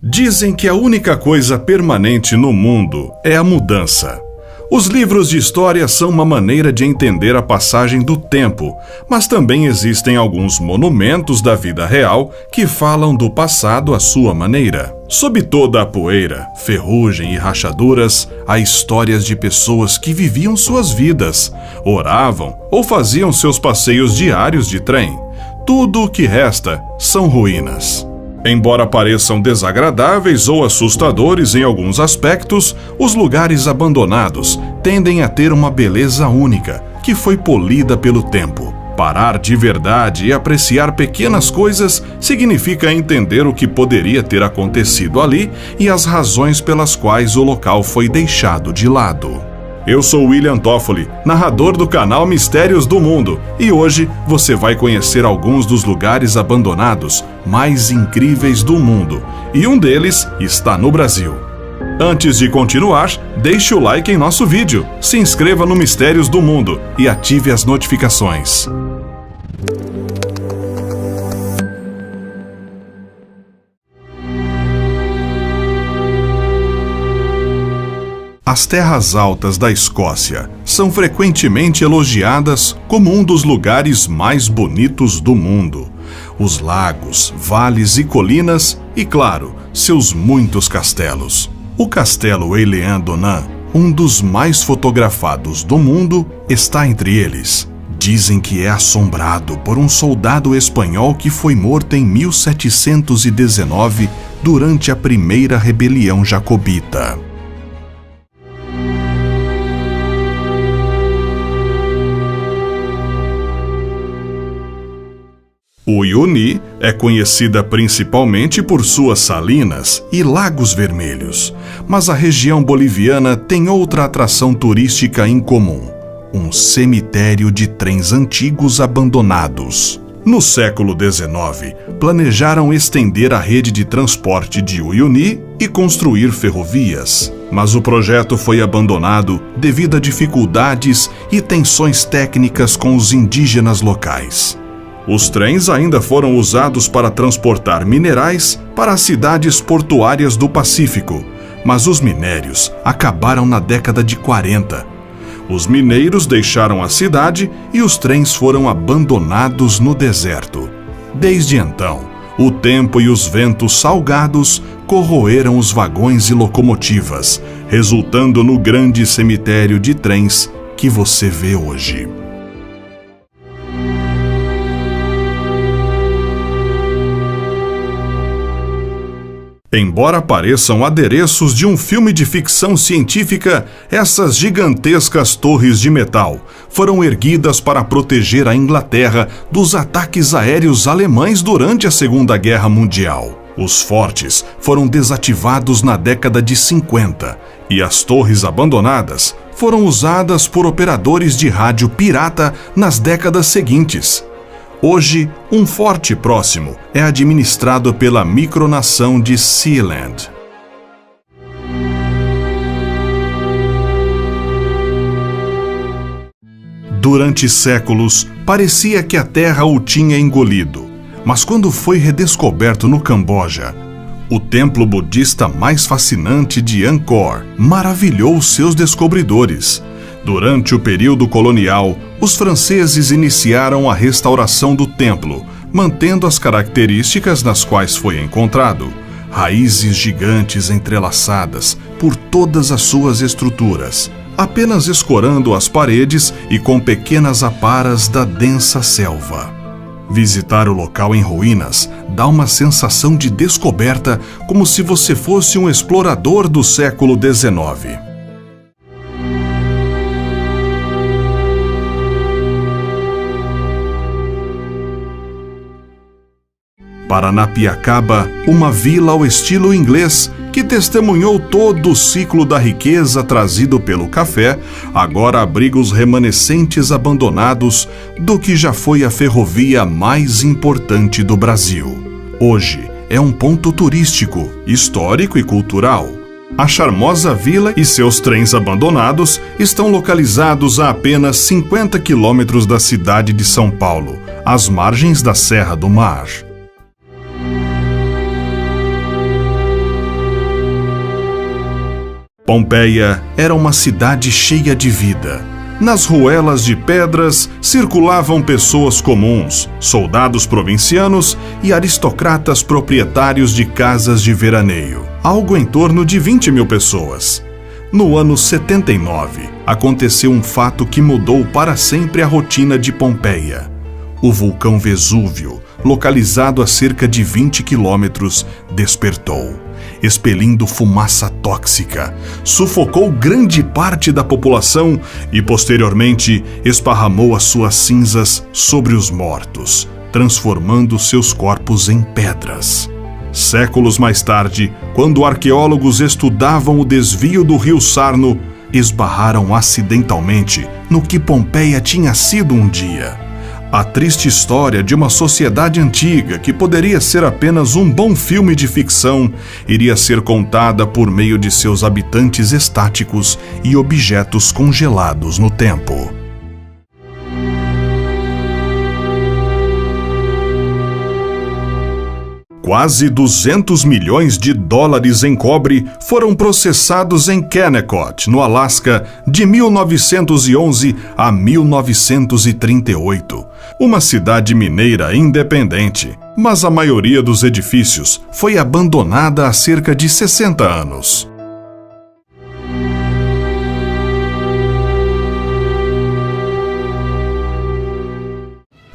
Dizem que a única coisa permanente no mundo é a mudança. Os livros de história são uma maneira de entender a passagem do tempo, mas também existem alguns monumentos da vida real que falam do passado à sua maneira. Sob toda a poeira, ferrugem e rachaduras, há histórias de pessoas que viviam suas vidas, oravam ou faziam seus passeios diários de trem. Tudo o que resta são ruínas. Embora pareçam desagradáveis ou assustadores em alguns aspectos, os lugares abandonados tendem a ter uma beleza única, que foi polida pelo tempo. Parar de verdade e apreciar pequenas coisas significa entender o que poderia ter acontecido ali e as razões pelas quais o local foi deixado de lado. Eu sou William Toffoli, narrador do canal Mistérios do Mundo, e hoje você vai conhecer alguns dos lugares abandonados mais incríveis do mundo, e um deles está no Brasil. Antes de continuar, deixe o like em nosso vídeo, se inscreva no Mistérios do Mundo e ative as notificações. As terras altas da Escócia são frequentemente elogiadas como um dos lugares mais bonitos do mundo. Os lagos, vales e colinas e, claro, seus muitos castelos. O castelo Eilean-Donan, um dos mais fotografados do mundo, está entre eles. Dizem que é assombrado por um soldado espanhol que foi morto em 1719 durante a primeira rebelião jacobita. Uyuni é conhecida principalmente por suas salinas e lagos vermelhos, mas a região boliviana tem outra atração turística em comum: um cemitério de trens antigos abandonados. No século XIX, planejaram estender a rede de transporte de Uyuni e construir ferrovias, mas o projeto foi abandonado devido a dificuldades e tensões técnicas com os indígenas locais. Os trens ainda foram usados para transportar minerais para as cidades portuárias do Pacífico, mas os minérios acabaram na década de 40. Os mineiros deixaram a cidade e os trens foram abandonados no deserto. Desde então, o tempo e os ventos salgados corroeram os vagões e locomotivas, resultando no grande cemitério de trens que você vê hoje. Embora pareçam adereços de um filme de ficção científica, essas gigantescas torres de metal foram erguidas para proteger a Inglaterra dos ataques aéreos alemães durante a Segunda Guerra Mundial. Os fortes foram desativados na década de 50 e as torres abandonadas foram usadas por operadores de rádio pirata nas décadas seguintes. Hoje, um forte próximo é administrado pela micronação de Sealand. Durante séculos, parecia que a terra o tinha engolido, mas quando foi redescoberto no Camboja, o templo budista mais fascinante de Angkor maravilhou seus descobridores. Durante o período colonial, os franceses iniciaram a restauração do templo, mantendo as características nas quais foi encontrado: raízes gigantes entrelaçadas por todas as suas estruturas, apenas escorando as paredes e com pequenas aparas da densa selva. Visitar o local em ruínas dá uma sensação de descoberta, como se você fosse um explorador do século XIX. Paranapiacaba, uma vila ao estilo inglês que testemunhou todo o ciclo da riqueza trazido pelo café, agora abriga os remanescentes abandonados do que já foi a ferrovia mais importante do Brasil. Hoje é um ponto turístico, histórico e cultural. A charmosa vila e seus trens abandonados estão localizados a apenas 50 quilômetros da cidade de São Paulo, às margens da Serra do Mar. Pompeia era uma cidade cheia de vida. Nas ruelas de pedras circulavam pessoas comuns, soldados provincianos e aristocratas proprietários de casas de veraneio, algo em torno de 20 mil pessoas. No ano 79, aconteceu um fato que mudou para sempre a rotina de Pompeia. O vulcão Vesúvio, localizado a cerca de 20 quilômetros, despertou, expelindo fumaça tóxica, sufocou grande parte da população e, posteriormente, esparramou as suas cinzas sobre os mortos, transformando seus corpos em pedras. Séculos mais tarde, quando arqueólogos estudavam o desvio do rio Sarno, esbarraram acidentalmente no que Pompeia tinha sido um dia. A triste história de uma sociedade antiga que poderia ser apenas um bom filme de ficção iria ser contada por meio de seus habitantes estáticos e objetos congelados no tempo. Quase 200 milhões de dólares em cobre foram processados em Kennecott, no Alasca, de 1911 a 1938. Uma cidade mineira independente, mas a maioria dos edifícios foi abandonada há cerca de 60 anos.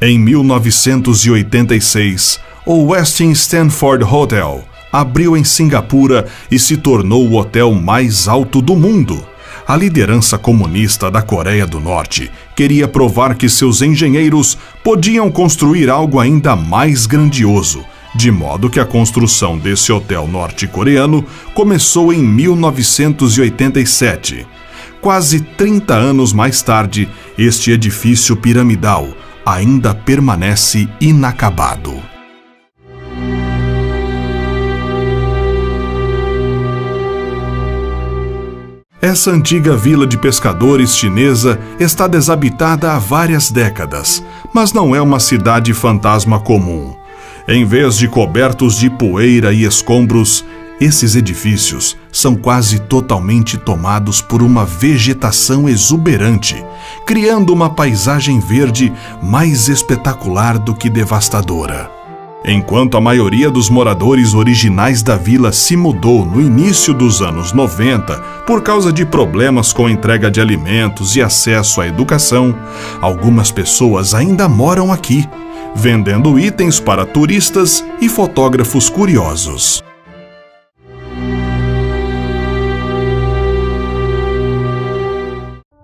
Em 1986, o Westin Stanford Hotel abriu em Singapura e se tornou o hotel mais alto do mundo. A liderança comunista da Coreia do Norte queria provar que seus engenheiros podiam construir algo ainda mais grandioso, de modo que a construção desse hotel norte-coreano começou em 1987. Quase 30 anos mais tarde, este edifício piramidal ainda permanece inacabado. Essa antiga vila de pescadores chinesa está desabitada há várias décadas, mas não é uma cidade fantasma comum. Em vez de cobertos de poeira e escombros, esses edifícios são quase totalmente tomados por uma vegetação exuberante, criando uma paisagem verde mais espetacular do que devastadora. Enquanto a maioria dos moradores originais da vila se mudou no início dos anos 90 por causa de problemas com entrega de alimentos e acesso à educação, algumas pessoas ainda moram aqui, vendendo itens para turistas e fotógrafos curiosos.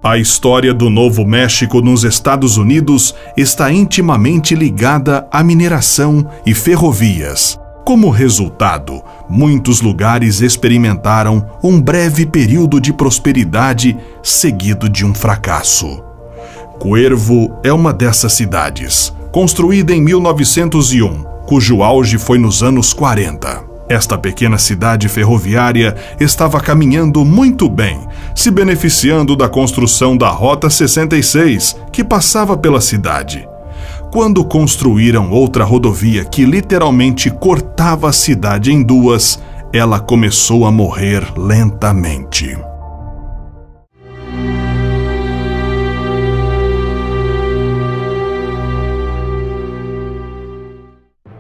A história do Novo México nos Estados Unidos está intimamente ligada à mineração e ferrovias. Como resultado, muitos lugares experimentaram um breve período de prosperidade seguido de um fracasso. Cuervo é uma dessas cidades, construída em 1901, cujo auge foi nos anos 40. Esta pequena cidade ferroviária estava caminhando muito bem, se beneficiando da construção da Rota 66, que passava pela cidade. Quando construíram outra rodovia que literalmente cortava a cidade em duas, ela começou a morrer lentamente.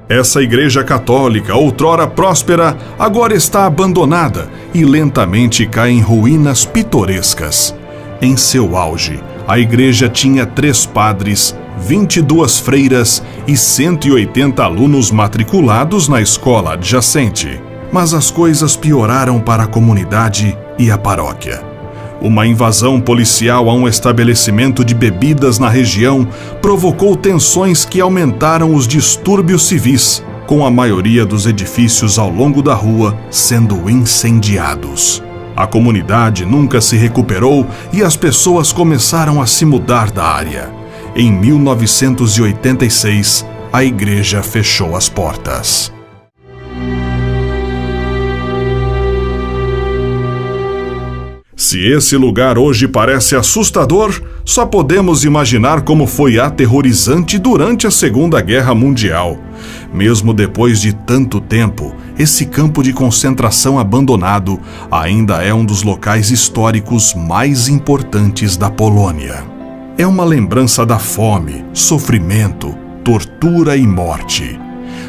Essa igreja católica, outrora próspera, agora está abandonada e lentamente cai em ruínas pitorescas. Em seu auge, a igreja tinha 3 padres, 22 freiras e 180 alunos matriculados na escola adjacente. Mas as coisas pioraram para a comunidade e a paróquia. Uma invasão policial a um estabelecimento de bebidas na região provocou tensões que aumentaram os distúrbios civis, com a maioria dos edifícios ao longo da rua sendo incendiados. A comunidade nunca se recuperou e as pessoas começaram a se mudar da área. Em 1986, a igreja fechou as portas. Se esse lugar hoje parece assustador, só podemos imaginar como foi aterrorizante durante a Segunda Guerra Mundial. Mesmo depois de tanto tempo, esse campo de concentração abandonado ainda é um dos locais históricos mais importantes da Polônia. É uma lembrança da fome, sofrimento, tortura e morte.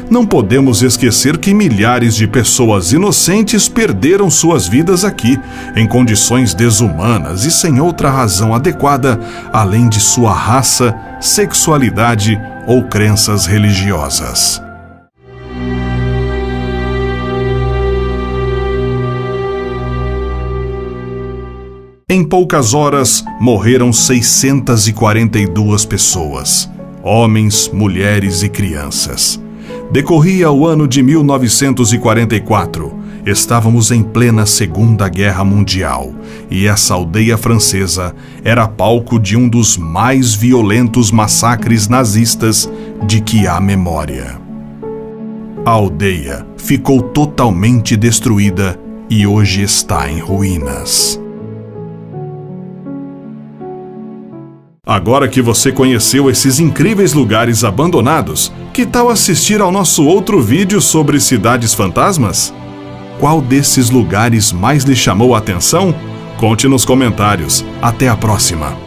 Não podemos esquecer que milhares de pessoas inocentes perderam suas vidas aqui, em condições desumanas e sem outra razão adequada, além de sua raça, sexualidade ou crenças religiosas. Em poucas horas, morreram 642 pessoas, homens, mulheres e crianças. Decorria o ano de 1944. Estávamos em plena Segunda Guerra Mundial e essa aldeia francesa era palco de um dos mais violentos massacres nazistas de que há memória. A aldeia ficou totalmente destruída e hoje está em ruínas. Agora que você conheceu esses incríveis lugares abandonados, que tal assistir ao nosso outro vídeo sobre cidades fantasmas? Qual desses lugares mais lhe chamou a atenção? Conte nos comentários. Até a próxima!